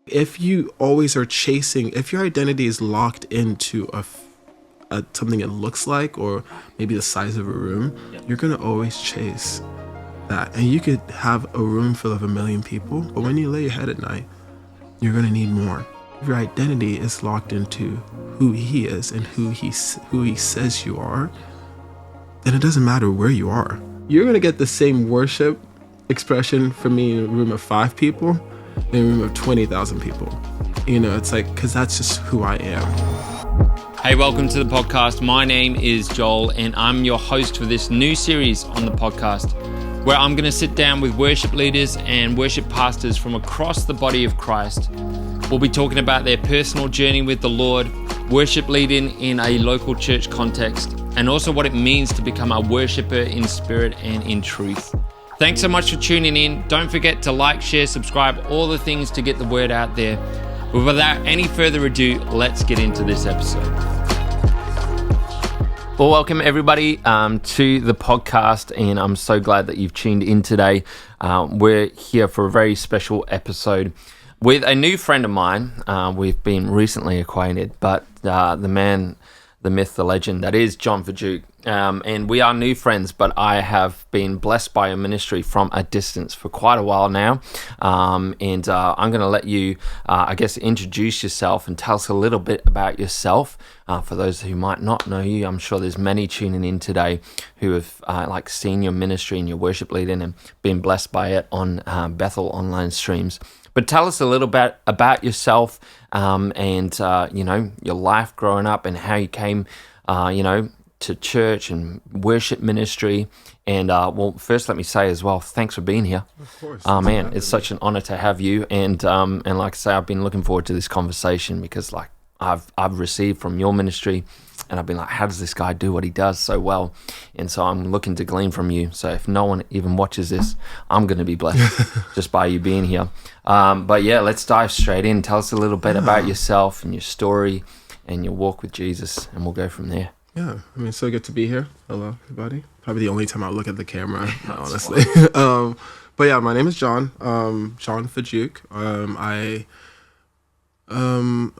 If you always are chasing, if your identity is locked into something it looks like, or maybe the size of a room, you're going to always chase that. And you could have a room full of 1 million people, but when you lay your head at night, you're going to need more. If your identity is locked into who he is and who he says you are, then it doesn't matter where you are. You're going to get the same worship expression from me in a room of 5 people in a room of 20,000 people. It's like, because that's just who I am. Hey, welcome to the podcast. My name is Joel, and I'm your host for this new series on the podcast, where I'm going to sit down with worship leaders and worship pastors from across the body of Christ. We'll be talking about their personal journey with the Lord, worship leading in a local church context, and also what it means to become a worshiper in spirit and in truth. Thanks so much for tuning in. Don't forget to like, share, subscribe, all the things to get the word out there. But without any further ado, let's get into this episode. Well, welcome everybody to the podcast, and I'm so glad that you've tuned in today. We're here for a very special episode with a new friend of mine. We've been recently acquainted, but the man, the myth, the legend, that is John Fajuke. And we are new friends, but I have been blessed by a ministry from a distance for quite a while now. And I'm going to let you, introduce yourself and tell us a little bit about yourself. For those who might not know you, I'm sure there's many tuning in today who have seen your ministry and your worship leading and been blessed by it on Bethel online streams. But tell us a little bit about yourself and your life growing up and how you came, to church and worship ministry. And first let me say as well, thanks for being here. Of course. Man, it's such an honor to have you. And like I say, I've been looking forward to this conversation because I've received from your ministry, and I've been like, how does this guy do what he does so well? And so I'm looking to glean from you. So if no one even watches this, I'm going to be blessed just by you being here. But yeah, let's dive straight in. Tell us a little bit about yourself and your story and your walk with Jesus, and we'll go from there. Yeah, it's so good to be here. Hello, everybody. Probably the only time I'll look at the camera, honestly. But yeah, my name is John Fajuke. I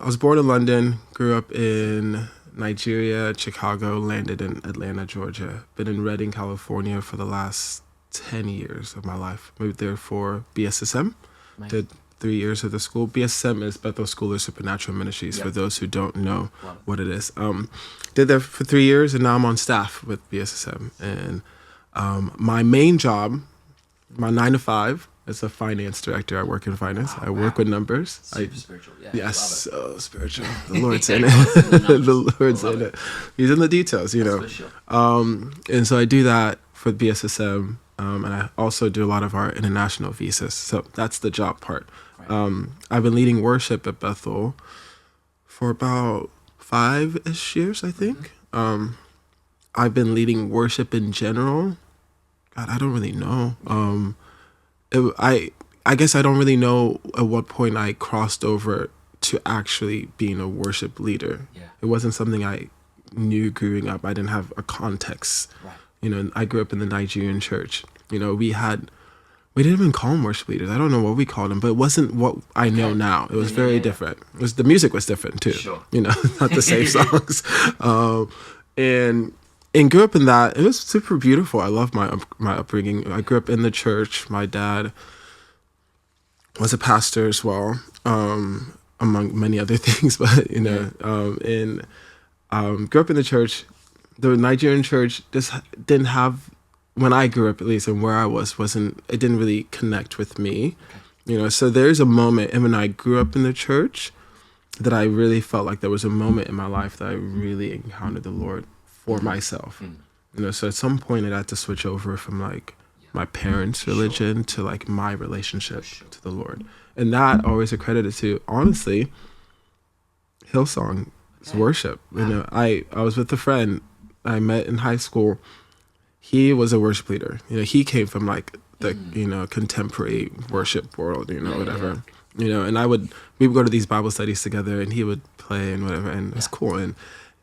was born in London, grew up in Nigeria, Chicago, landed in Atlanta, Georgia. Been in Redding, California for the last 10 years of my life. Moved there for BSSM. Amazing. Did 3 years of the school. BSSM is Bethel School of Supernatural Ministries, for those who don't know what it is. Did that for 3 years, and now I'm on staff with BSSM. And my main job, my 9 to 5, as a finance director. I work in finance. I work with numbers. Super spiritual. Yeah, yes, so spiritual. The Lord's in it. The Lord's in it. He's in the details, For sure. And so I do that for BSSM. And I also do a lot of our international visas. So that's the job part. Right. I've been leading worship at Bethel for about 5-ish years, I think. Mm-hmm. I've been leading worship in general. God, I don't really know. I guess I don't really know at what point I crossed over to actually being a worship leader. Yeah. It wasn't something I knew growing up. I didn't have a context. Right. I grew up in the Nigerian church. We didn't even call them worship leaders. I don't know what we called them, but it wasn't what I know now. It was very different. The music was different too. Sure. Not the same songs. And grew up in that. It was super beautiful. I love my upbringing. I grew up in the church. My dad was a pastor as well, among many other things. But grew up in the church. The Nigerian church just didn't have, when I grew up at least, and where I it didn't really connect with me. Okay. So there's a moment, and when I grew up in the church, that I really felt like there was a moment in my life that I really encountered the Lord for myself. So at some point I had to switch over from my parents' religion to my relationship to the Lord. And that always accredited to, honestly, Hillsong's worship. I was with a friend I met in high school. He was a worship leader. He came from the contemporary worship world, whatever. And we would go to these Bible studies together, and he would play and whatever, and it was cool. And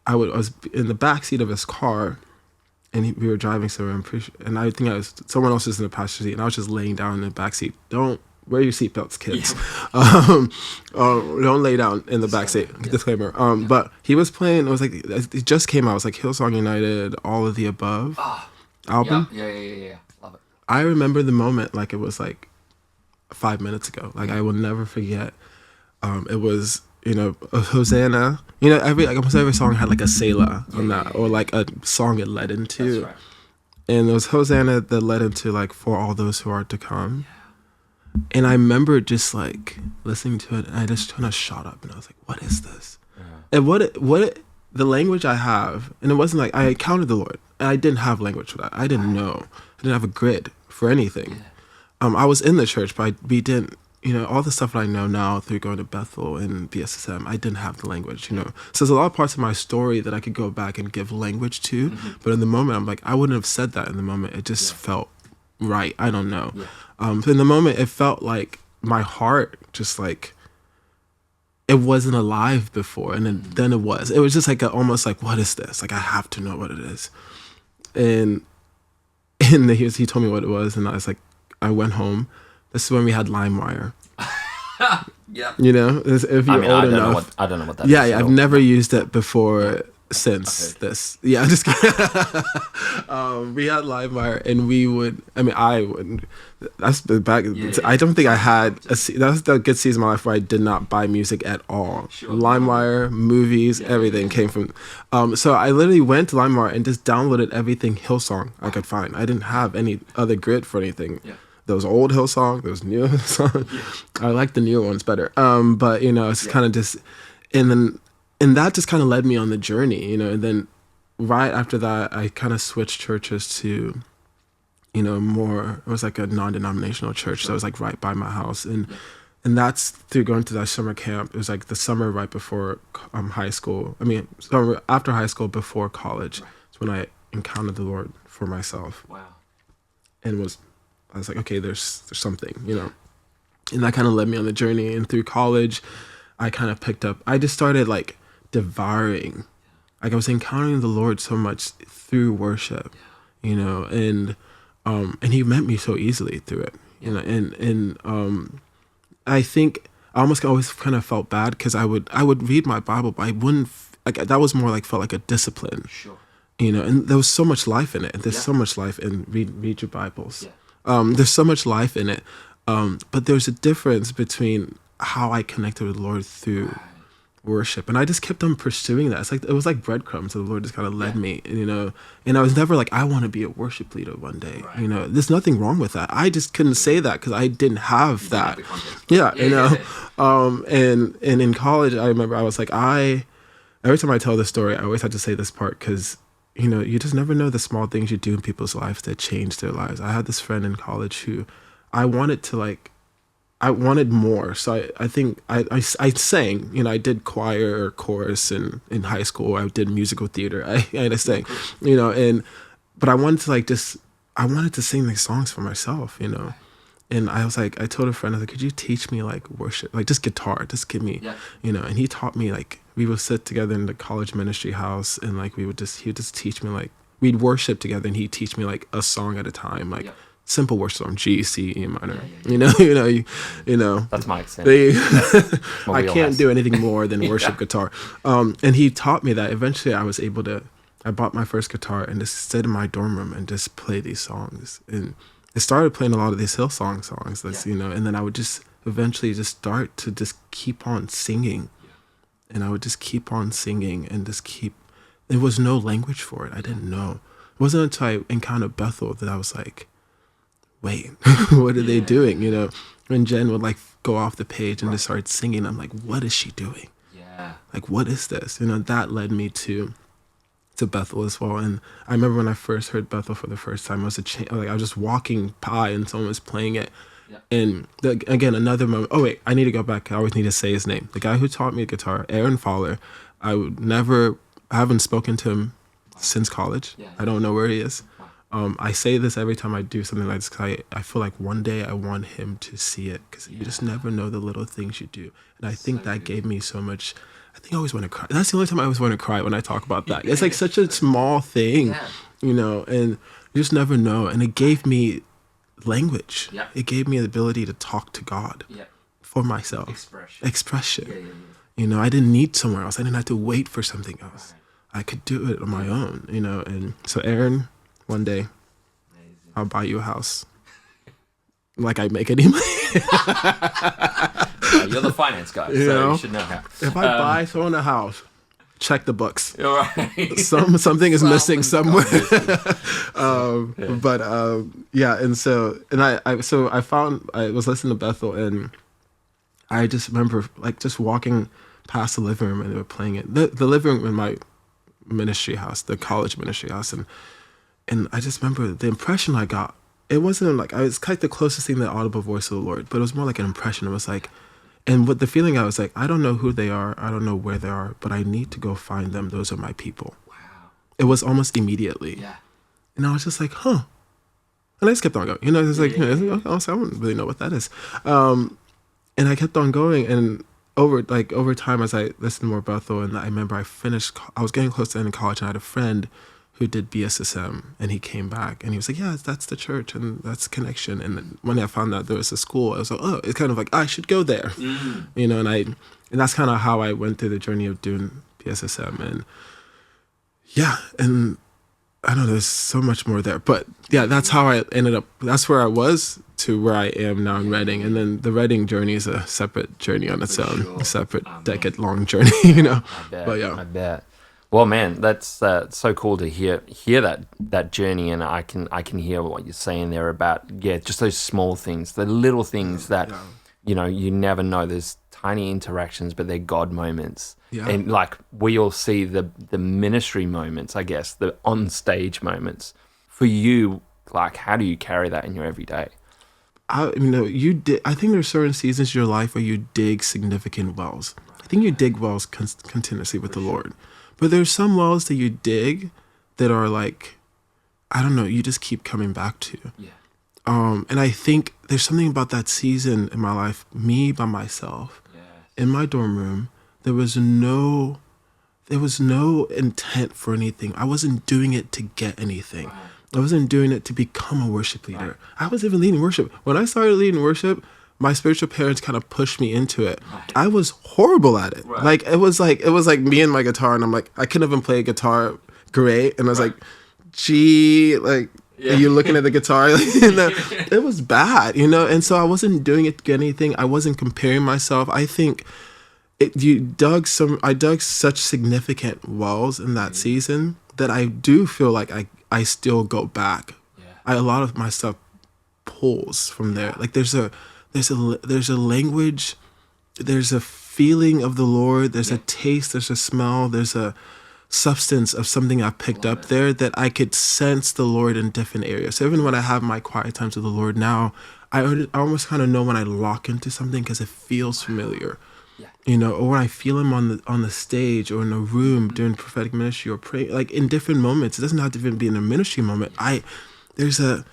I was in the back seat of his car, and we were driving somewhere, and I think someone else was in the passenger seat, and I was just laying down in the back seat. Don't wear your seatbelts, kids. Don't lay down in the backseat. Disclaimer. But he was playing. It was like it just came out. It was like Hillsong United, All of the Above album. Yeah. Love it. I remember the moment like it was like 5 minutes ago. Like I will never forget. It was, you know, a Hosanna. You know, almost every song had like a Selah on that, or like a song it led into. That's right. And it was Hosanna that led into like For All Those Who Are to Come. And I remember just like listening to it, and I just kind of shot up, and I was like, "What is this?" And the language I have, and it wasn't like I encountered the Lord, and I didn't have language for that. I didn't know. I didn't have a grid for anything. I was in the church, but we didn't. You know, all the stuff that I know now through going to Bethel and BSSM, I didn't have the language, you know. So there's a lot of parts of my story that I could go back and give language to. But in the moment, I'm like, I wouldn't have said that in the moment. It just felt right. I don't know. But in the moment, it felt like my heart just like, it wasn't alive before. And then it was. It was just like almost like, what is this? Like, I have to know what it is. And he told me what it was. And I was like, I went home. This is when we had LimeWire. Yeah. You know, if you're old enough. I don't know what that is. is. I've never used it before since this. Yeah, I'm just kidding. We had LimeWire, and I would. That's back. I don't think I had. That was the good season of my life where I did not buy music at all. LimeWire, movies, everything came from. So I literally went to LimeWire and just downloaded everything Hillsong I could find. I didn't have any other grid for anything. Those old Hillsong, those new Hillsong. I like the newer ones better. But you know, it's kind of just, and that just kind of led me on the journey, you know. And then right after that, I kind of switched churches to, you know, more. It was like a non-denominational church, so it was like right by my house, and that's through going to that summer camp. It was like the summer right before high school. I mean, summer after high school, before college. It's when I encountered the Lord for myself. Wow. And I was like, okay, there's something, you know. And that kind of led me on the journey. And through college, I kind of I just started like devouring. Like I was encountering the Lord so much through worship, you know, and he met me so easily through it, you know. And I think I almost always kind of felt bad because I would read my Bible, but I wouldn't, like, that was more like, felt like a discipline, you know. And there was so much life in it. And there's so much life in read your Bibles. There's so much life in it. But there's a difference between how I connected with the Lord through worship. And I just kept on pursuing that. It was like breadcrumbs. So the Lord just kind of led me, you know. And I was never like, I want to be a worship leader one day. You know, there's nothing wrong with that. I just couldn't say that because I didn't have that. You know. And in college, I remember I was like, every time I tell this story, I always have to say this part because, you know, you just never know the small things you do in people's lives that change their lives. I had this friend in college who I wanted more. So I think I sang, you know. I did choir or chorus in high school. I did musical theater. I sang, you know, but I wanted to I wanted to sing these songs for myself, you know. And I was like, I told a friend, I was like, could you teach me like worship, like just guitar, just give me, you know. And he taught me, like, we would sit together in the college ministry house, and like he would just teach me, like, we'd worship together, and he'd teach me like a song at a time, like simple worship song, G, C, E minor, you know. You know. That's my extent. I can't do anything more than worship guitar. And he taught me that. Eventually, I bought my first guitar and just sit in my dorm room and just play these songs. And I started playing a lot of these Hillsong songs, you know. And then I would just eventually just start to just keep on singing. And I would just keep on singing and just there was no language for it. I didn't know. It wasn't until I encountered Bethel that I was like, wait, what are they doing? You know, when Jen would like go off the page and just start singing, I'm like, what is she doing? Like, what is this? You know, that led me to Bethel as well. And I remember when I first heard Bethel for the first time, I was just walking by and someone was playing it. And again, another moment. Oh wait, I need to go back. I always need to say his name. The guy who taught me guitar, Aaron Fowler. I haven't spoken to him since college. I don't know where he is. I say this every time I do something like this because I feel like one day I want him to see it, because you just never know the little things you do. And I think that gave me so much. I think I always want to cry. That's the only time I always want to cry, when I talk about that. It's like such a small thing, you know, and you just never know. And it gave me language. Yeah. It gave me the ability to talk to God for myself. Expression. Yeah. I didn't need somewhere else. I didn't have to wait for something else. Right. I could do it on my own, And so, Aaron, one day, I'll buy you a house. Like I make any money. You're the finance guy, you should know how. If I buy someone a house, check the books. You're right. Something is missing somewhere. But I was listening to Bethel, and I just remember just walking past the living room, and they were playing it. The living room in my ministry house, the college ministry house, and I just remember the impression I got. It wasn't I was kind of the closest thing to the audible voice of the Lord, but it was more like an impression. It was and what the feeling I was I don't know who they are, I don't know where they are, but I need to go find them. Those are my people. Wow. It was almost immediately. Yeah. And I was just huh. And I just kept on going. It's I don't really know what that is. And I kept on going, and over time as I listened more about Bethel, and I remember I was getting close to ending college, and I had a friend who did BSSM, and he came back, and he was yeah, that's the church, and that's Connection. And then when I found out there was a school, I was it's kind of I should go there, and that's kind of how I went through the journey of doing BSSM, and and I don't know, there's so much more there, but that's how I ended up. That's where I was to where I am now in Reading, and then the Reading journey is a separate journey on its own, a separate decade-long journey, I bet, But I bet. Well, man, that's so cool to hear that journey, and I can hear what you're saying there about just those small things, the little things that you never know. There's tiny interactions, but they're God moments, and we all see the ministry moments, I guess, the on stage moments. For you, how do you carry that in your everyday? I think there's certain seasons in your life where you dig significant wells. I think you dig wells continuously with the Lord. But there's some wells that you dig that are I don't know, you just keep coming back to. Yeah. And I think there's something about that season in my life, me by myself, in my dorm room. There was no intent for anything. I wasn't doing it to get anything. Right. I wasn't doing it to become a worship leader. Right. I was even leading worship. When I started leading worship, my spiritual parents kind of pushed me into it. Right. I was horrible at it. Right. It was like me and my guitar, and I'm I couldn't even play guitar great. And I was gee, are you looking at the guitar? It was bad, And so I wasn't doing it to get anything. I wasn't comparing myself. I think I dug such significant wells in that season that I do feel I still go back. Yeah. A lot of my stuff pulls from there. There's a language, there's a feeling of the Lord, there's a taste, there's a smell, there's a substance of something I picked up there that I could sense the Lord in different areas. So even when I have my quiet times with the Lord now, I almost kind of know when I lock into something because it feels familiar. Yeah. Or when I feel him on the stage or in a room during prophetic ministry or pray, in different moments. It doesn't have to even be in a ministry moment. There's a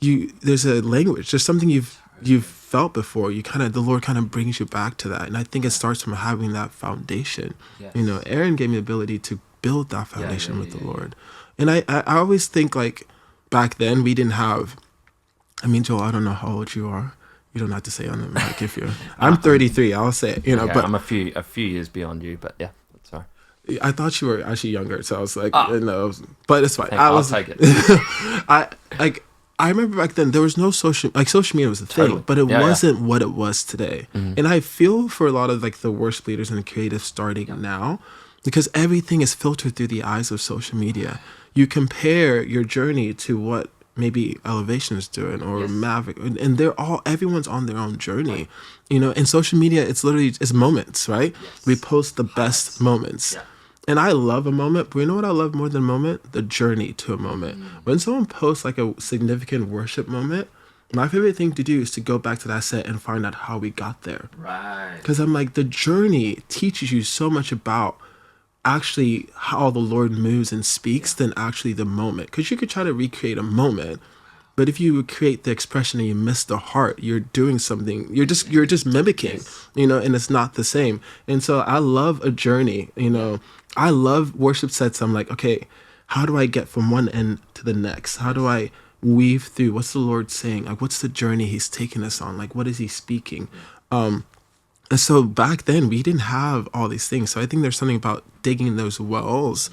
language. There's something you've felt before. The Lord kind of brings you back to that, and I think it starts from having that foundation. Yes. Aaron gave me the ability to build that foundation with the Lord, and I always think back then we didn't have. Joel, I don't know how old you are. You don't have to say on the mic if you're. I'm 33. I'll say it. But I'm a few years beyond you. But that's all right. I thought you were actually younger, so I was no, but it's fine. I'll take it. I remember back then there was no social media was a thing, but it wasn't what it was today. Mm-hmm. And I feel for a lot of the worship leaders and creatives starting now, because everything is filtered through the eyes of social media. You compare your journey to what maybe Elevation is doing or Maverick, and everyone's on their own journey. In social media, it's moments, right? Yes. We post the best moments. Yeah. And I love a moment, but you know what I love more than a moment? The journey to a moment. When someone posts a significant worship moment, my favorite thing to do is to go back to that set and find out how we got there. Right. Because I'm the journey teaches you so much about actually how the Lord moves and speaks than actually the moment. Because you could try to recreate a moment, but if you create the expression and you miss the heart, you're doing something. You're just mimicking, and it's not the same. And so I love a journey, I love worship sets. I'm okay, how do I get from one end to the next? How do I weave through what's the Lord saying, like what's the journey he's taking us on, like what is he speaking. And so back then we didn't have all these things. So I think there's something about digging those wells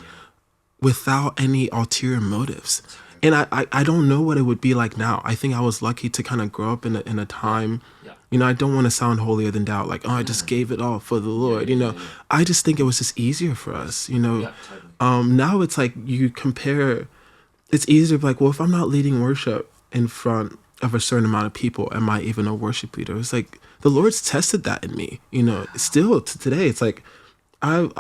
without any ulterior motives. And I don't know what it would be like now. I think I was lucky to kind of grow up in a time, I don't want to sound holier than thou, like, oh, I just gave it all for the Lord, I just think it was just easier for us, Now it's like you compare, it's easier to be like, well, if I'm not leading worship in front of a certain amount of people, am I even a worship leader? It's like, the Lord's tested that in me, still to today. It's like, I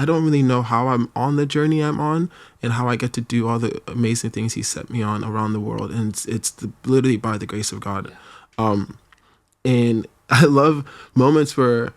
don't really know how I'm on the journey I'm on and how I get to do all the amazing things he set me on around the world. And it's literally by the grace of God. And I love moments where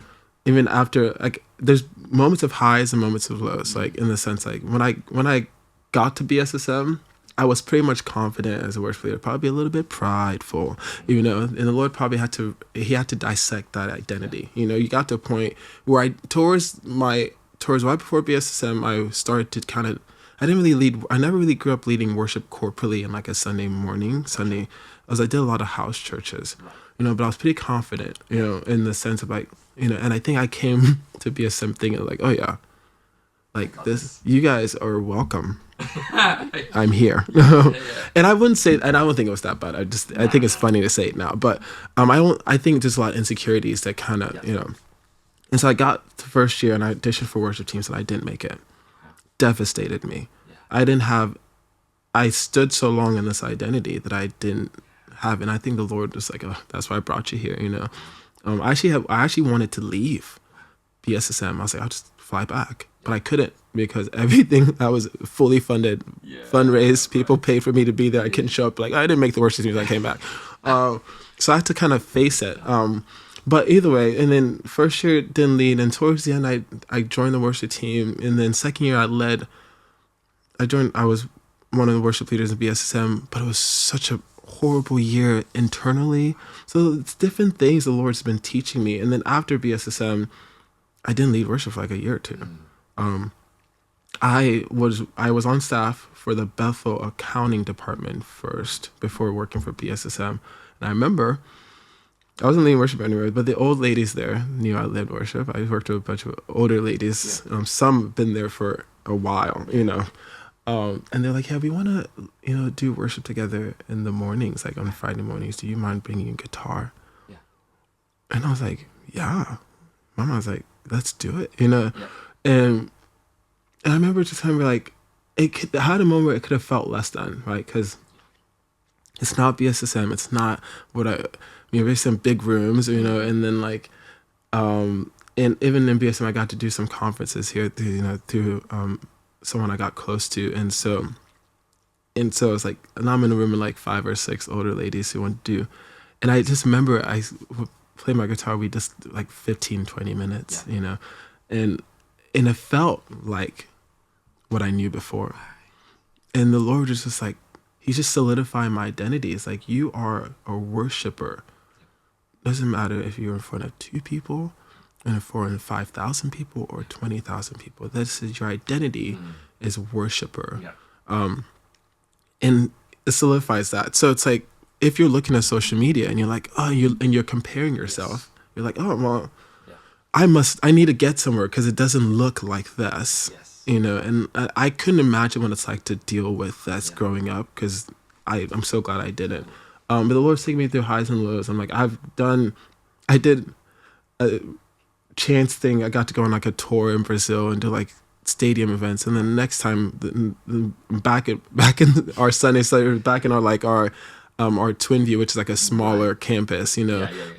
even after, like, there's moments of highs and moments of lows, like in the sense, like when I got to BSSM, I was pretty much confident as a worship leader, probably a little bit prideful, and the Lord probably had to dissect that identity. You got to a point where towards right before BSSM, I started to kind of, I never really grew up leading worship corporately in like a Sunday morning, as I did a lot of house churches, but I was pretty confident, in the sense of like, and I think I came to BSSM thinking like, oh yeah, like this, you guys are welcome. I'm here. And I wouldn't say, and I don't think it was that bad. I think it's funny to say it now, but I think there's a lot of insecurities that kind of, and so I got to first year and I auditioned for worship teams and I didn't make it. Devastated me. I stood so long in this identity that I didn't have, and I think the Lord was like, oh, that's why I brought you here, I actually wanted to leave BSSM. I was like, I'll just fly back, but I couldn't because everything that was fully funded, fundraised, people paid for me to be there. I couldn't show up. Like, I didn't make the worship teams. I came back. So I had to kind of face it. But either way, and then first year didn't lead, and towards the end I joined the worship team, and then second year I was one of the worship leaders in BSSM, but it was such a horrible year internally. So it's different things the Lord's been teaching me. And then after BSSM, I didn't lead worship for like a year or two. I was on staff for the Bethel accounting department first before working for BSSM. And I remember I wasn't leading worship anywhere, but the old ladies there knew I led worship. I worked with a bunch of older ladies. Some been there for a while, and they're like, yeah, we want to, do worship together in the mornings, like on Friday mornings. Do you mind bringing a guitar? Yeah. And I was like, yeah. Mama was like, let's do it, And I remember just kind of like, I had a moment where it could have felt less than, right? Because it's not BSSM. It's not there's some big rooms, and then like, and even in BSM, I got to do some conferences here, through someone I got close to. And so it's like, and I'm in a room with like 5 or 6 older ladies who want to do, and I just remember I would play my guitar, we just like 15, 20 minutes, and it felt like what I knew before. And the Lord was just like, he's just solidifying my identity. It's like, you are a worshiper. Doesn't matter if you're in front of 2 people, and in front of 5,000 people or 20,000 people. This is your identity is worshiper. And it solidifies that. So it's like, if you're looking at social media and you're like, oh, you're comparing yourself, you're like, oh, well, I need to get somewhere because it doesn't look like this, and I couldn't imagine what it's like to deal with that growing up, because I'm so glad I didn't. But the Lord's taking me through highs and lows. I'm like, I did a chance thing. I got to go on like a tour in Brazil and do like stadium events, and then next time back in our Sunday service, back in our Twin View, which is like a smaller campus,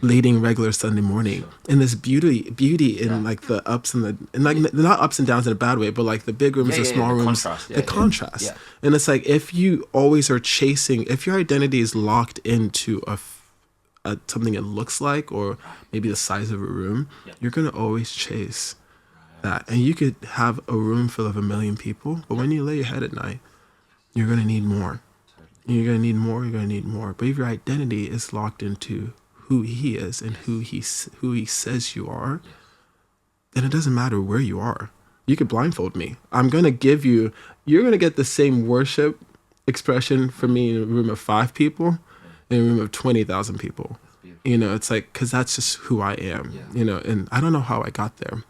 leading regular Sunday morning, and this beauty in like the ups and like not ups and downs in a bad way, but like the big rooms, the small rooms, the contrast. And it's like, if you always are chasing, if your identity is locked into a something it looks like, or maybe the size of a room, you're gonna always chase that. And you could have a room full of 1 million people, but when you lay your head at night, you're gonna need more. You're going to need more, you're going to need more. But if your identity is locked into who he is and who he says you are, then it doesn't matter where you are. You could blindfold me. You're going to get the same worship expression for me in a room of 5 people, in a room of 20,000 people. You know, it's like, because that's just who I am, you know, and I don't know how I got there.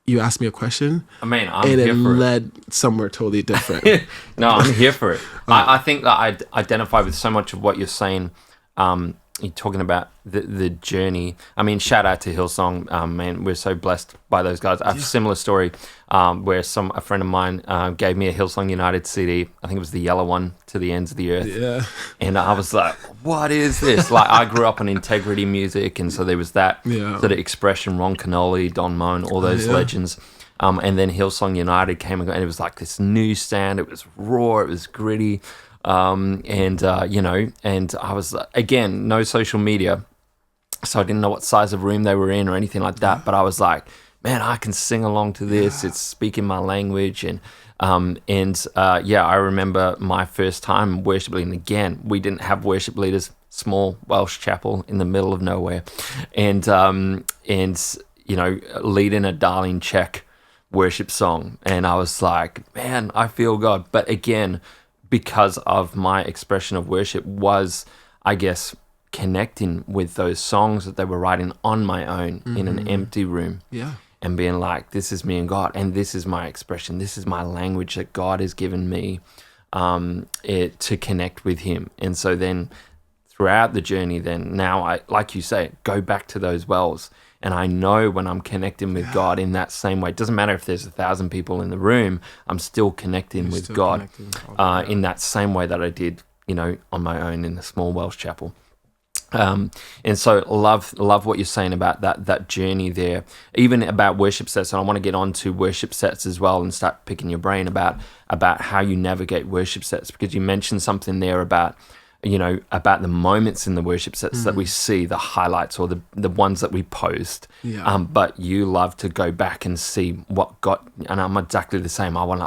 You asked me a question, I'm and here it for led somewhere totally different. No, I'm here for it. I think that I identify with so much of what you're saying. You're talking about the journey. I mean, shout out to Hillsong, man. We're so blessed by those guys. I have a similar story where a friend of mine gave me a Hillsong United CD. I think it was the yellow one, To the Ends of the Earth. Yeah. And I was like, what is this? Like, I grew up on integrity music, and so there was that sort of expression, Ron Canoli, Don Moen, all those legends. And then Hillsong United came and it was like this new sound. It was raw. It was gritty. And I was, again, no social media, so I didn't know what size of room they were in or anything like that, but I was like, man, I can sing along to this. It's speaking my language. And I remember my first time worship leading. Again, we didn't have worship leaders, small Welsh chapel in the middle of nowhere, and leading a Darling Czech worship song. And I was like, man, I feel God. But again, because of my expression of worship was, I guess, connecting with those songs that they were writing on my own in an empty room. Yeah. And being like, this is me and God, and this is my expression. This is my language that God has given me to connect with him. And so then throughout the journey, then now I, like you say, go back to those wells. And I know when I'm connecting with God in that same way, it doesn't matter if there's 1,000 people in the room, I'm still connecting with God in that same way that I did, on my own in the small Welsh chapel. And so love what you're saying about that journey there, even about worship sets. And I want to get on to worship sets as well and start picking your brain about how you navigate worship sets, because you mentioned something there about the moments in the worship sets that we see, the highlights or the ones that we post. Yeah. But you love to go back and see what got, and I'm exactly the same. I want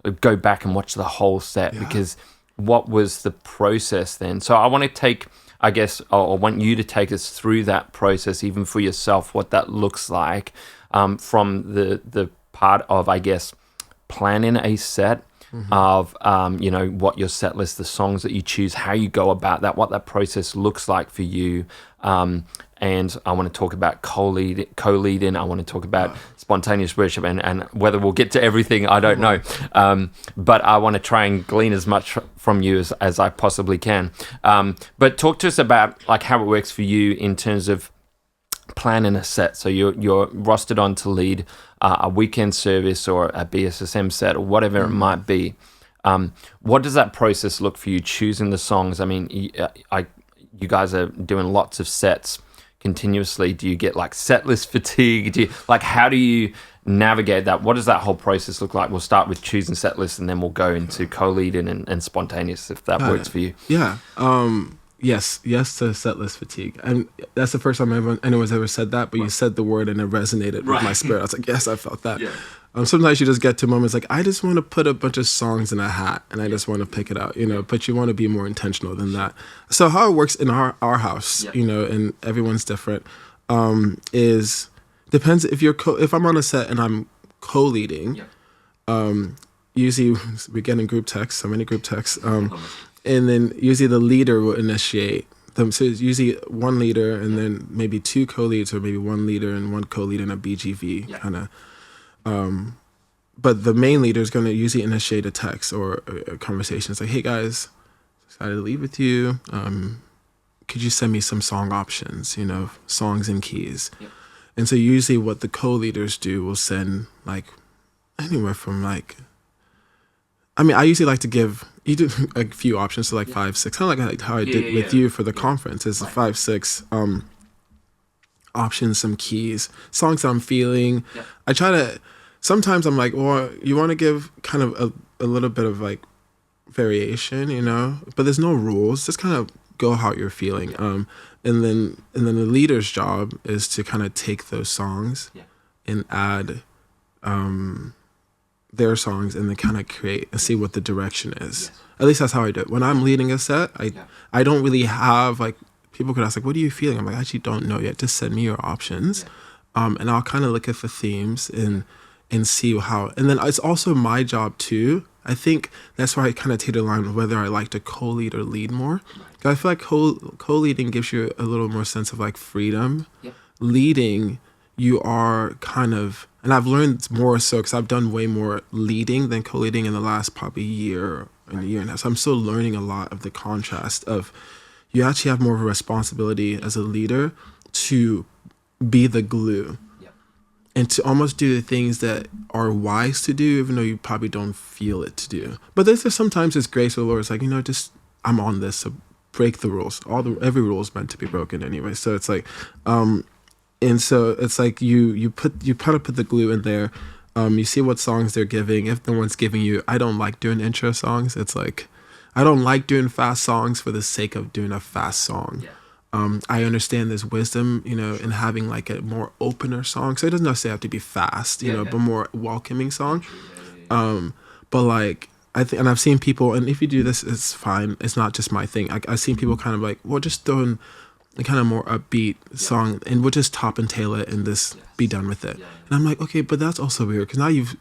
to go back and watch the whole set because what was the process then? So I want to take, I guess, I want you to take us through that process, even for yourself, what that looks like from the part of, I guess, planning a set, of what your set list, the songs that you choose, how you go about that, what that process looks like for you. And I want to talk about co-leading. I want to talk about spontaneous worship, and whether we'll get to everything, I don't know. But I want to try and glean as much from you as I possibly can. But talk to us about like how it works for you in terms of planning a set. So you're rostered on to lead a weekend service or a BSSM set or whatever it might be. What does that process look for you choosing the songs? I mean, you guys are doing lots of sets continuously. Do you get like set list fatigue? How do you navigate that? What does that whole process look like? We'll start with choosing set lists and then we'll go into co-leading and spontaneous, if that works for you. Yeah. Yes to set list fatigue. And that's the first time anyone's ever said that, but you said the word and it resonated with my spirit. I was like, yes, I felt that. Yeah. Sometimes you just get to moments like, I just want to put a bunch of songs in a hat and I just want to pick it out, but you want to be more intentional than that. So how it works in our house, and everyone's different, is depends if I'm on a set and I'm co-leading, usually we get in group texts, so many group texts, and then usually the leader will initiate them. So it's usually one leader and then maybe 2 co-leads, or maybe one leader and one co-lead and a BGV kind of. But the main leader is going to usually initiate a text or a conversation. It's like, hey guys, excited to lead with you. Could you send me some song options, songs and keys? Yep. And so usually what the co-leaders do will send like anywhere from like, I usually like to give you do a few options to like 5, 6, kind of like how I did with you for the conference. It's 5, 6 options, some keys, songs I'm feeling. Yeah. I try to. Sometimes I'm like, well, you want to give kind of a little bit of like variation, but there's no rules. Just kind of go how you're feeling. And then the leader's job is to kind of take those songs and add their songs and then kind of create and see what the direction is. Yes. At least that's how I do it. When I'm leading a set, I don't really have like, people could ask like, what are you feeling? I'm like, I actually don't know yet. Just send me your options. And I'll kind of look at the themes and see how, and then it's also my job too, I think that's why I kind of take the line of whether I like to co-lead or lead more. 'Cause I feel like co-leading gives you a little more sense of like freedom. Yep. Leading, you are kind of, and I've learned more so because I've done way more leading than co-leading in the last probably year and a year and a half. So I'm still learning a lot of the contrast of you actually have more of a responsibility as a leader to be the glue and to almost do the things that are wise to do, even though you probably don't feel it to do. But there's just sometimes this grace of the Lord is like, just I'm on this, so break the rules. Every rule is meant to be broken anyway. So it's like, and so it's like you kind of put the glue in there. You see what songs they're giving. If no one's giving you, I don't like doing intro songs. It's like, I don't like doing fast songs for the sake of doing a fast song. Yeah. I understand there's wisdom, in having like a more opener song. So it doesn't necessarily have to be fast, but more welcoming song. But like, I think, and I've seen people, and if you do this, it's fine. It's not just my thing. I've seen people kind of like, well, just throw in a kind of more upbeat song and we'll just top and tail it and this be done with it. And I'm like, okay, but that's also weird because now you've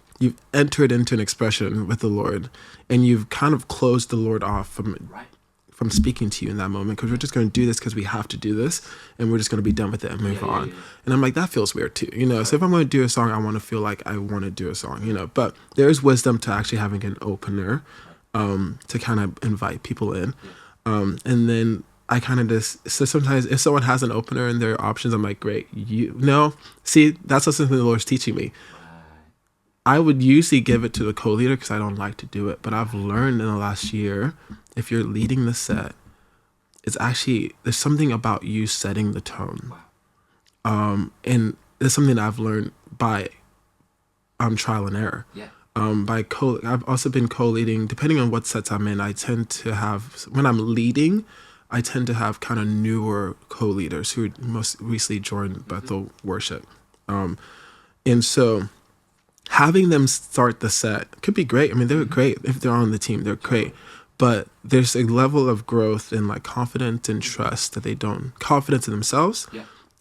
entered into an expression with the Lord and you've kind of closed the Lord off from speaking to you in that moment because we're just going to do this because we have to do this and we're just going to be done with it and move on. And I'm like, that feels weird too, So if I'm going to do a song, I want to feel like I want to do a song, But there is wisdom to actually having an opener to kind of invite people in. And then I kind of just, so sometimes if someone has an opener and their options, I'm like, great. See, that's something the Lord's teaching me. I would usually give it to the co-leader because I don't like to do it. But I've learned in the last year, if you're leading the set, it's actually, there's something about you setting the tone. And it's something that I've learned by trial and error. I've also been co-leading, depending on what sets I'm in, I tend to have, when I'm leading, I tend to have kind of newer co-leaders who most recently joined Bethel Worship. And so having them start the set could be great. I mean, they're great. If they're on the team, they're great. But there's a level of growth and like confidence and trust that they don't. Confidence in themselves,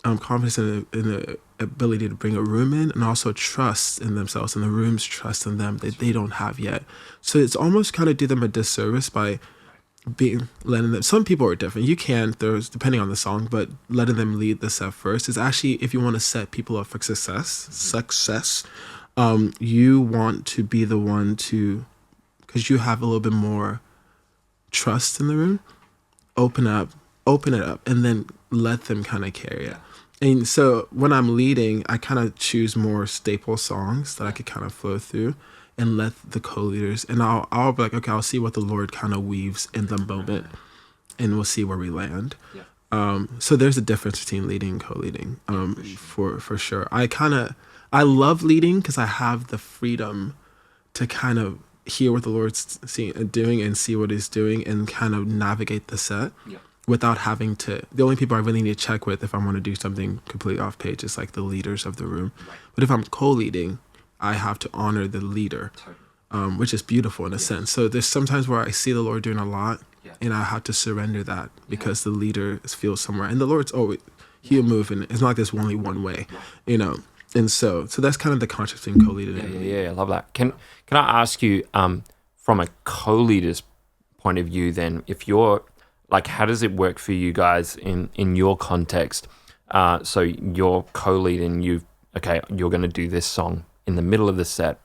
confidence in the ability to bring a room in, and also trust in themselves and the room's trust in them that they don't have yet. So it's almost kind of do them a disservice by letting them. Some people are different. You can, there's depending on the song, but letting them lead the set first is actually, if you want to set people up for success, you want to be the one to, because you have a little bit more trust in the room, open it up, and then let them kind of carry it. And so when I'm leading, I kind of choose more staple songs that I could kind of flow through and let the co-leaders, and I'll be like, okay, I'll see what the Lord kind of weaves in the moment and we'll see where we land. So there's a difference between leading and co-leading, for sure. I love leading because I have the freedom to kind of hear what the Lord's doing and see what He's doing and kind of navigate the set without having to. The only people I really need to check with if I want to do something completely off page is like the leaders of the room. But if I'm co-leading, I have to honor the leader, which is beautiful in a sense. So there's sometimes where I see the Lord doing a lot and I have to surrender that because the leader feels somewhere. And the Lord's always, He'll move, and it's not like there's only one way, And so that's kind of the concept in co-leading. Yeah, I love that. Can I ask you, from a co-leader's point of view, then, if you're like, how does it work for you guys in your context? So you're co-leading, you're going to do this song in the middle of the set.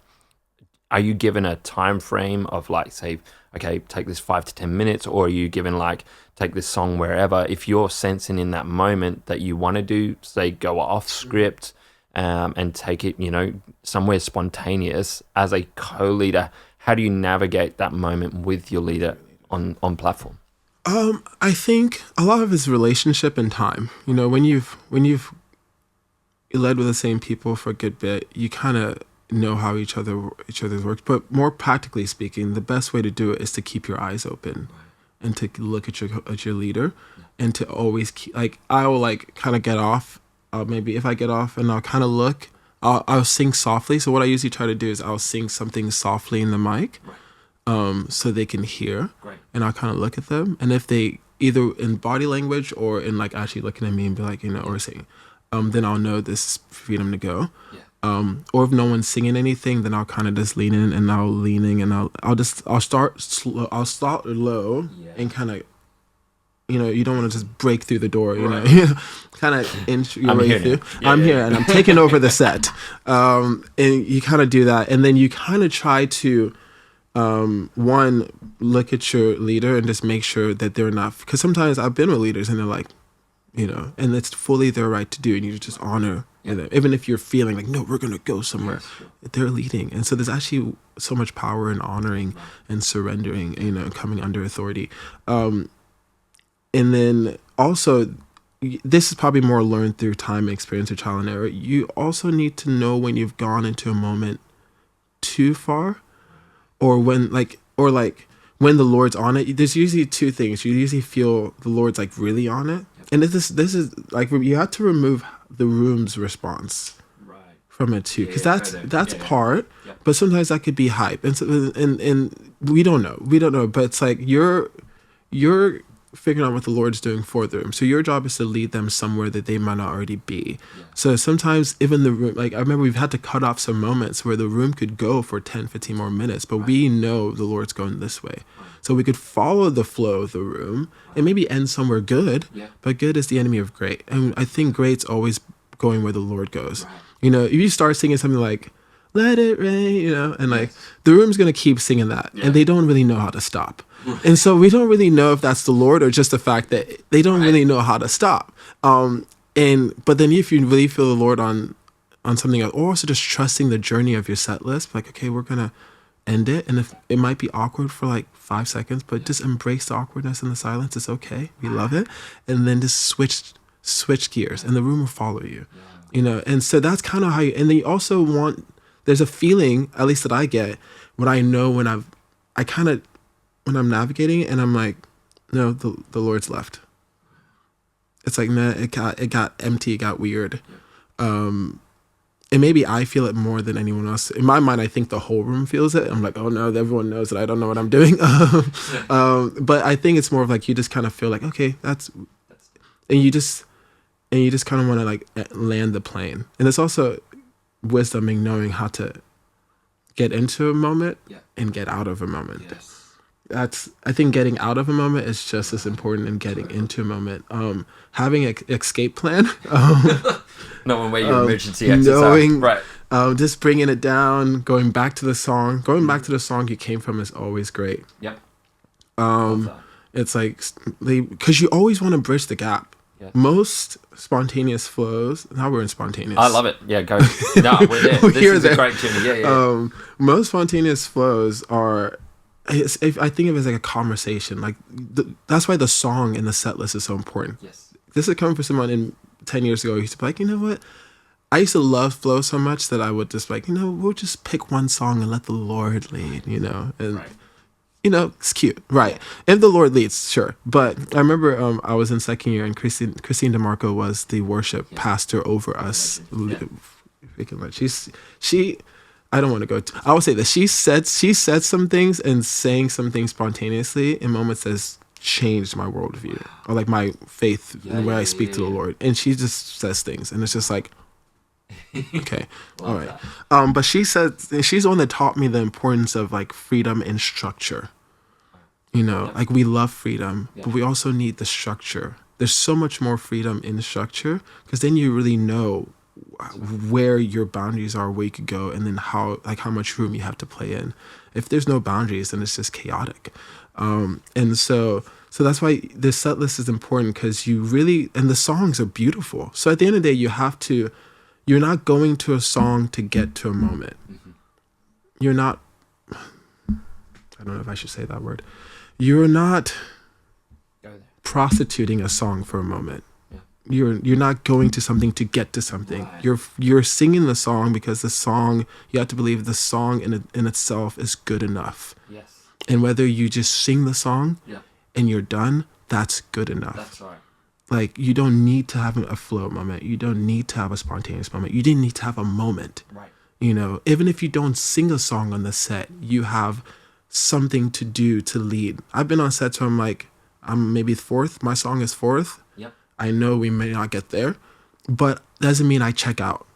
Are you given a time frame of like, say, okay, take this 5 to 10 minutes, or are you given like, take this song wherever? If you're sensing in that moment that you want to do, say, go off script, and take it, somewhere spontaneous as a co-leader, how do you navigate that moment with your leader on platform? I think a lot of it's relationship and time. When you've led with the same people for a good bit, you kind of know how each other's works. But more practically speaking, the best way to do it is to keep your eyes open and to look at your leader and to always keep, like, I will like kind of get off. Maybe if I get off and I'll kind of look, I'll sing softly. So what I usually try to do is I'll sing something softly in the mic, so they can hear, and I'll kind of look at them. And if they either in body language or in like actually looking at me and be like, or saying, then I'll know this is freedom to go. Or if no one's singing anything, then I'll kind of just lean in and I'll start low and kind of, you don't want to just break through the door, kind of inch your way through. I'm here and I'm taking over the set. And you kind of do that. And then you kind of try to, one, look at your leader and just make sure that they're not, because sometimes I've been with leaders and they're like, and it's fully their right to do, and you just honor them. Even if you're feeling like, no, we're going to go somewhere, they're leading. And so there's actually so much power in honoring and surrendering, coming under authority. And then also, this is probably more learned through time and experience or trial and error. You also need to know when you've gone into a moment too far, or when when the Lord's on it. There's usually two things. You usually feel the Lord's like really on it. And this is like, you have to remove the room's response from it too, because that's part. But sometimes that could be hype, and we don't know. But it's like you're figuring out what the Lord's doing for them. So your job is to lead them somewhere that they might not already be. So sometimes even the room, like I remember we've had to cut off some moments where the room could go for 10, 15 more minutes, but we know the Lord's going this way. So we could follow the flow of the room and maybe end somewhere good, but good is the enemy of great. And I think great's always going where the Lord goes. If you start singing something like, let it rain, and like the room's going to keep singing that, and they don't really know how to stop. And so we don't really know if that's the Lord or just the fact that they don't really know how to stop. But then if you really feel the Lord on something else, or also just trusting the journey of your set list, like, okay, we're going to end it. And if it might be awkward for like 5 seconds, but just embrace the awkwardness and the silence. It's okay. We love it. And then just switch gears, and the room will follow you, And so that's kind of how you, and then you also there's a feeling, at least that I get, when I know when I'm navigating and I'm like, no, the Lord's left. It's like, nah, it got empty, it got weird. And maybe I feel it more than anyone else. In my mind, I think the whole room feels it. I'm like, oh no, everyone knows that I don't know what I'm doing. But I think it's more of like, you just kind of feel like, okay, and you just kind of want to like land the plane. And it's also wisdom in knowing how to get into a moment and get out of a moment. I think getting out of a moment is just as important in getting into a moment. Having an escape plan. Knowing where your emergency exits are. Right. Just bringing it down, going back to the song. Going back to the song you came from is always great. Yep. It's like, because you always want to bridge the gap. Yeah. Most spontaneous flows. Now we're in spontaneous. I love it. Yeah, go. No, we're there. This is a great journey. Yeah. Most spontaneous flows are, I think of it as like a conversation. Like that's why the song in the set list is so important. Yes. This is coming from someone 10 years ago. He used to be like, you know what? I used to love flow so much that I would just like, we'll just pick one song and let the Lord lead, and. Right. It's cute, right? If the Lord leads, sure. But I remember I was in second year, and Christine DeMarco was the worship pastor over us. She, I don't want to go. I will say that she said some things and saying some things spontaneously in moments that's changed my worldview or like my faith in the way I speak to the Lord. And she just says things, and it's just like, okay, all right. But she said she's the one that taught me the importance of like freedom and structure. Like we love freedom, but we also need the structure. There's so much more freedom in the structure, because then you really know where your boundaries are, where you could go, and then how much room you have to play in. If there's no boundaries, then it's just chaotic. And so that's why this set list is important, because you really, and the songs are beautiful. So at the end of the day, you're not going to a song to get to a moment. You're not, I don't know if I should say that word. You're not prostituting a song for a moment. You're not going to something to get to something. Right. You're singing the song because the song, you have to believe the song in itself is good enough. Yes. And whether you just sing the song and you're done, that's good enough. That's right. Like, you don't need to have a flow moment. You don't need to have a spontaneous moment. You didn't need to have a moment. Right. Even if you don't sing a song on the set, you have something to do to lead. I've been on sets where I'm like, I'm maybe fourth. My song is fourth. Yep. I know we may not get there, but doesn't mean I check out.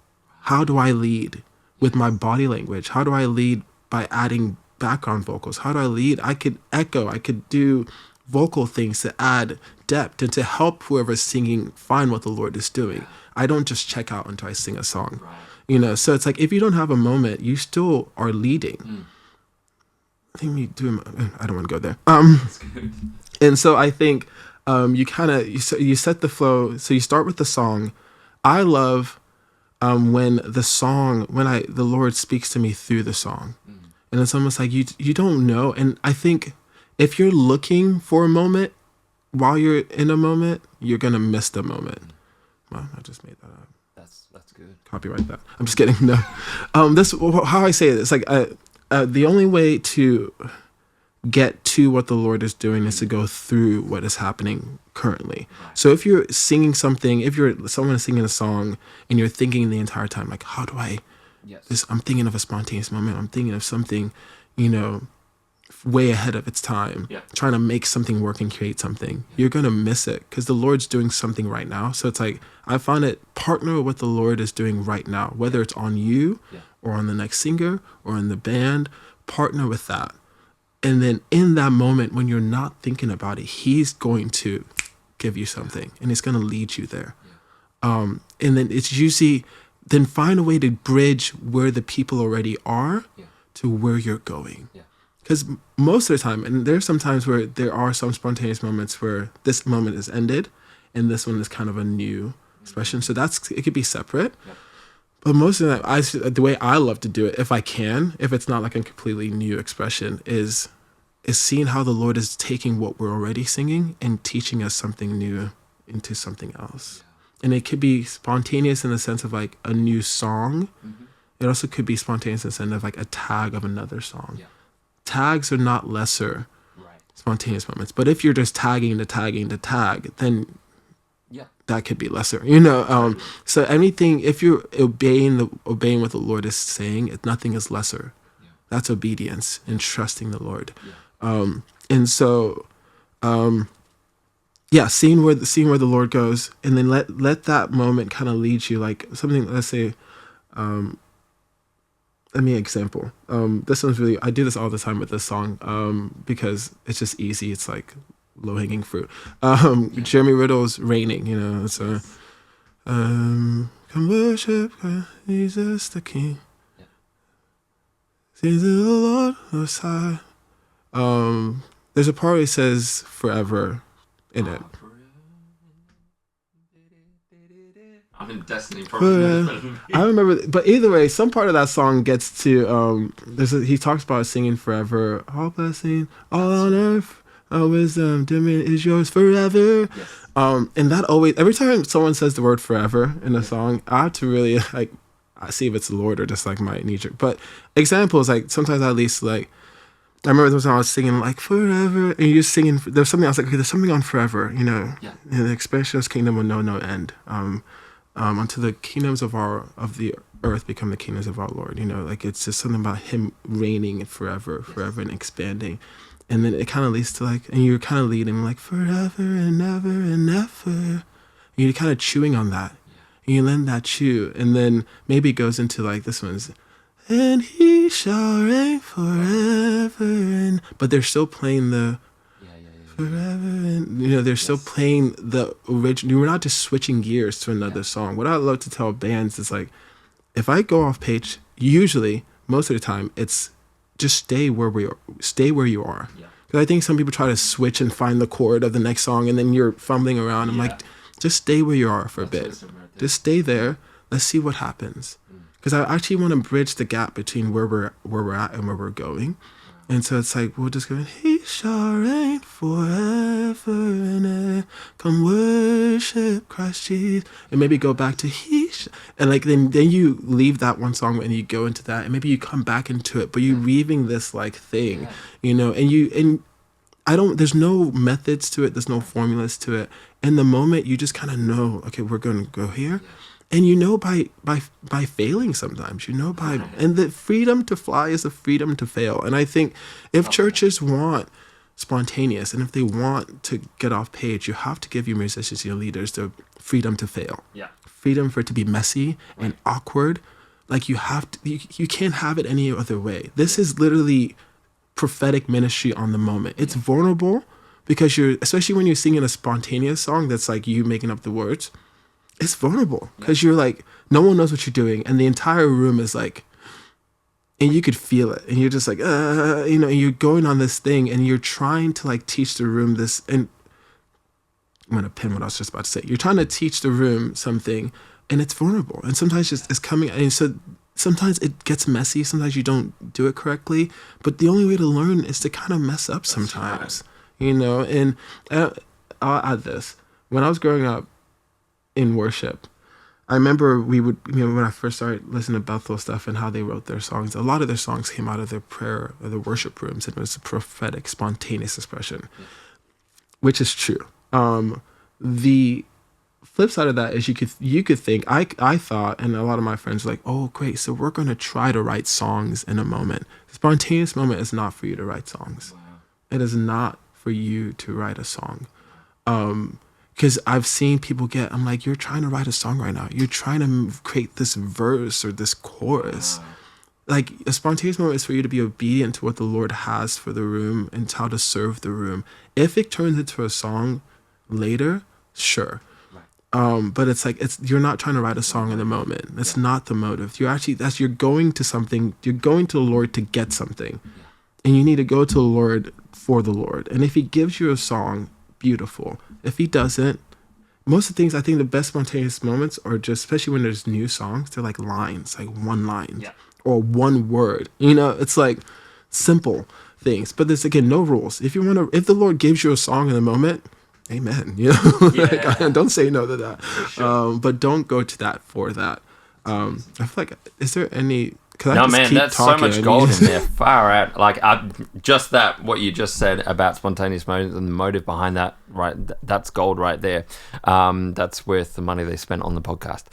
How do I lead with my body language? How do I lead by adding background vocals? How do I lead? I could echo, I could do vocal things to add depth and to help whoever's singing find what the Lord is doing. I don't just check out until I sing a song. So it's like, if you don't have a moment, you still are leading. I think we do. I don't want to go there. And so I think you kind of you set the flow. So you start with the song. I love when the Lord speaks to me through the song, and it's almost like you don't know. And I think if you're looking for a moment while you're in a moment, you're gonna miss the moment. Wow, I just made that up. That's good. Copyright that. I'm just kidding. No, this how I say it. It's like the only way to get to what the Lord is doing is to go through what is happening currently. So if you're singing something, if someone is singing a song and you're thinking the entire time, like, how do I, I'm thinking of a spontaneous moment. I'm thinking of something, way ahead of its time, trying to make something work and create something. You're going to miss it because the Lord's doing something right now. So it's like, I find it, partner with what the Lord is doing right now, whether it's on you or on the next singer or in the band, partner with that. And then in that moment, when you're not thinking about it, he's going to give you something and he's going to lead you there. And then it's usually, then find a way to bridge where the people already are to where you're going. Because most of the time, and there's some times where there are some spontaneous moments where this moment is ended and this one is kind of a new expression. So it could be separate. But most of the time, the way I love to do it, if I can, if it's not like a completely new expression, is seeing how the Lord is taking what we're already singing and teaching us something new into something else. And it could be spontaneous in the sense of like a new song. It also could be spontaneous in the sense of like a tag of another song. Tags are not lesser spontaneous moments. But if you're just tagging to tag, then that could be lesser, So anything, if you're obeying what the Lord is saying, nothing is lesser. That's obedience and trusting the Lord. And so, seeing where the Lord goes, and then let that moment kind of lead you, like something. Let's say, let me example. This one's really, I do this all the time with this song, because it's just easy. It's like low-hanging fruit. Jeremy Riddle's Raining, so come worship Jesus the King. Sing to the Lord Most High. There's a part where it says forever in it. I'm in Destiny. Probably. I remember, but either way, some part of that song gets to he talks about singing forever, all blessing, all on earth, all wisdom, dominion is yours forever. And that always, every time someone says the word forever in a song, I have to really I see if it's the Lord or just like my knee jerk. But examples, like sometimes at least, like I remember there was time I was singing like forever, and you're just singing. There's something else like, okay, there's something on forever, And the expansion of his kingdom will know no end. Until the kingdoms of the earth become the kingdoms of our Lord. Like it's just something about him reigning forever and expanding. And then it kind of leads to like, and you're kind of leading like forever and ever and ever. And you're kind of chewing on that. And you let that chew. And then maybe it goes into like this one's, and he shall reign forever. But they're still playing the forever. And, they're still playing the original. We're not just switching gears to another song. What I love to tell bands is like, if I go off page, usually, most of the time, it's just stay where you are. Because I think some people try to switch and find the chord of the next song, and then you're fumbling around. I'm like, just stay where you are for a bit. Just stay there. Let's see what happens. Because I actually want to bridge the gap between where we're at and where we're going. And so it's like, we'll just go, he shall reign forever and ever. Come worship Christ Jesus. And maybe go back to and like then you leave that one song and you go into that, and maybe you come back into it, but you're weaving this like thing, and there's no methods to it, there's no formulas to it. In the moment, you just kind of know, okay, we're going to go here. And by failing sometimes, and the freedom to fly is the freedom to fail. And I think if churches want spontaneous. And if they want to get off page, you have to give your musicians, your leaders, the freedom to fail. Yeah. Freedom for it to be messy and awkward. Like you have to, you can't have it any other way. This is literally prophetic ministry on the moment. It's vulnerable because especially when you're singing a spontaneous song that's like you making up the words, it's vulnerable because you're like, no one knows what you're doing. And the entire room is like, and you could feel it. And you're just like, and you're going on this thing and you're trying to like teach the room this. And I'm going to pin what I was just about to say. You're trying to teach the room something and it's vulnerable. And sometimes it's coming. And so sometimes it gets messy. Sometimes you don't do it correctly. But the only way to learn is to kind of mess up sometimes, And I'll add this. When I was growing up in worship, I remember we would, when I first started listening to Bethel stuff and how they wrote their songs, a lot of their songs came out of their prayer or their worship rooms, and it was a prophetic, spontaneous expression, which is true. The flip side of that is you could think, I thought, and a lot of my friends were like, oh, great, so we're going to try to write songs in a moment. The spontaneous moment is not for you to write songs. Wow. It is not for you to write a song. Because I've seen people I'm like, you're trying to write a song right now. You're trying to create this verse or this chorus. Wow. Like a spontaneous moment is for you to be obedient to what the Lord has for the room and how to serve the room. If it turns into a song later, sure. Right. But it's like, you're not trying to write a song in the moment. That's not the motive. You're going to something. You're going to the Lord to get something. And you need to go to the Lord for the Lord. And if he gives you a song, beautiful. If he doesn't, most of the things, I think the best spontaneous moments are just, especially when there's new songs, they're like lines, like one line or one word. It's like simple things. But there's, again, no rules. If the Lord gives you a song in the moment, amen. Don't say no to that. Sure. But don't go to that for that. I feel like, is there any... No, man, that's so much gold in there. Far out. Like, just that, what you just said about spontaneous motives and the motive behind that, right? That's gold right there. That's worth the money they spent on the podcast.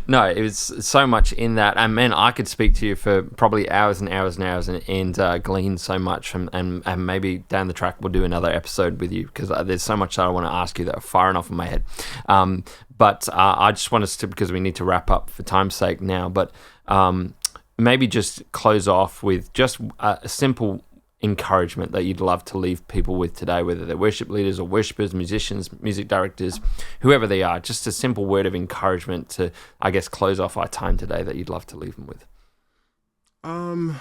No, it was so much in that. And, man, I could speak to you for probably hours and hours and hours and glean so much. And maybe down the track we'll do another episode with you because there's so much that I want to ask you that are firing off in my head. But I just want us to, because we need to wrap up for time's sake now, but maybe just close off with just a simple encouragement that you'd love to leave people with today, whether they're worship leaders or worshipers, musicians, music directors, whoever they are, just a simple word of encouragement to, I guess, close off our time today that you'd love to leave them with. I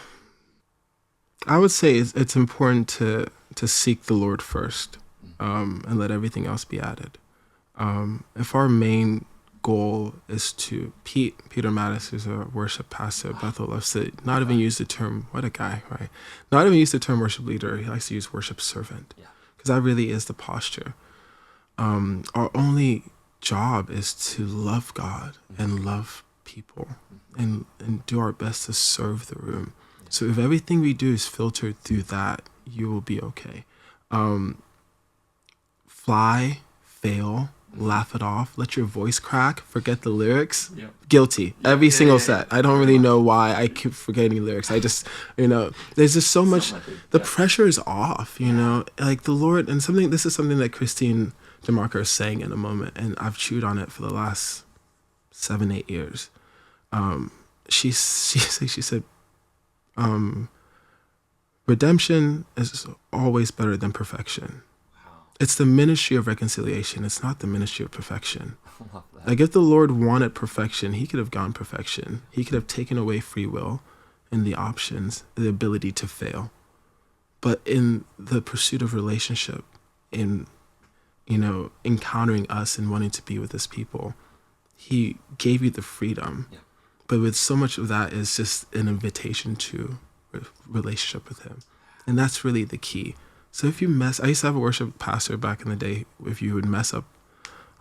would say it's important to seek the Lord first and let everything else be added. If our main goal is to Peter Mattis, who's a worship pastor at Bethel, loves to not even use the term, what a guy, right? Not even use the term worship leader. He likes to use worship servant because that really is the posture. Our only job is to love God and love people and do our best to serve the room. So if everything we do is filtered through that, you will be okay. Fly, fail, laugh it off, let your voice crack, forget the lyrics. Guilty. Every single set. I don't really know why I keep forgetting lyrics. I just, there's just so much, the pressure is off, like the Lord, and this is something that Christine DeMarco is saying in a moment, and I've chewed on it for the last 7-8 years. She said, redemption is always better than perfection. It's the ministry of reconciliation. It's not the ministry of perfection. Like if the Lord wanted perfection, he could have gone perfection. He could have taken away free will and the options, the ability to fail. But in the pursuit of relationship, in, encountering us and wanting to be with his people, he gave you the freedom. Yeah. But with so much of that is just an invitation to relationship with him. And that's really the key. So if you I used to have a worship pastor back in the day. If you would mess up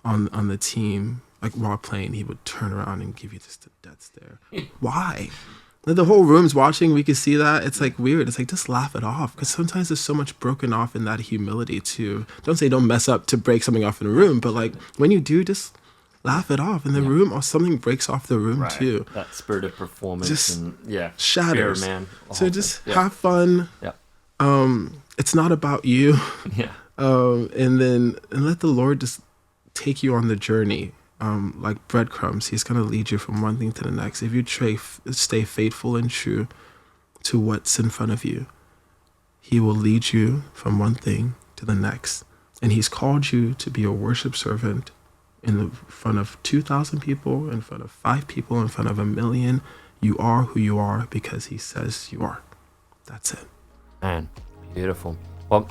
on the team, like while playing, he would turn around and give you just a death stare. Why? Like the whole room's watching. We could see that. It's like weird. It's like just laugh it off, because sometimes there's so much broken off in that humility too. Don't mess up to break something off in the room, but like when you do, just laugh it off in the room, or something breaks off the room too. That spirit of performance just shatters. Man. So just have fun. Yeah. It's not about you. Yeah. And let the Lord just take you on the journey. Like breadcrumbs, he's going to lead you from one thing to the next. If you stay faithful and true to what's in front of you, he will lead you from one thing to the next. And he's called you to be a worship servant in front of 2,000 people, in front of 5 people, in front of 1 million. You are who you are because he says you are. That's it. Man, beautiful. Well,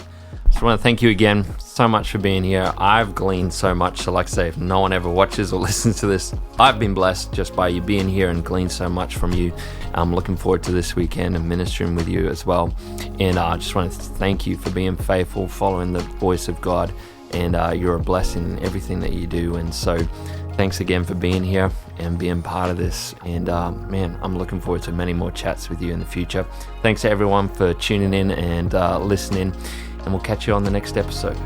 just want to thank you again so much for being here. I've gleaned so much. So like I say, if no one ever watches or listens to this, I've been blessed just by you being here and gleaned so much from you. I'm looking forward to this weekend and ministering with you as well. And I just want to thank you for being faithful, following the voice of God. And you're a blessing in everything that you do. And so thanks again for being here and being part of this. And man, I'm looking forward to many more chats with you in the future. Thanks to everyone for tuning in and listening. And we'll catch you on the next episode.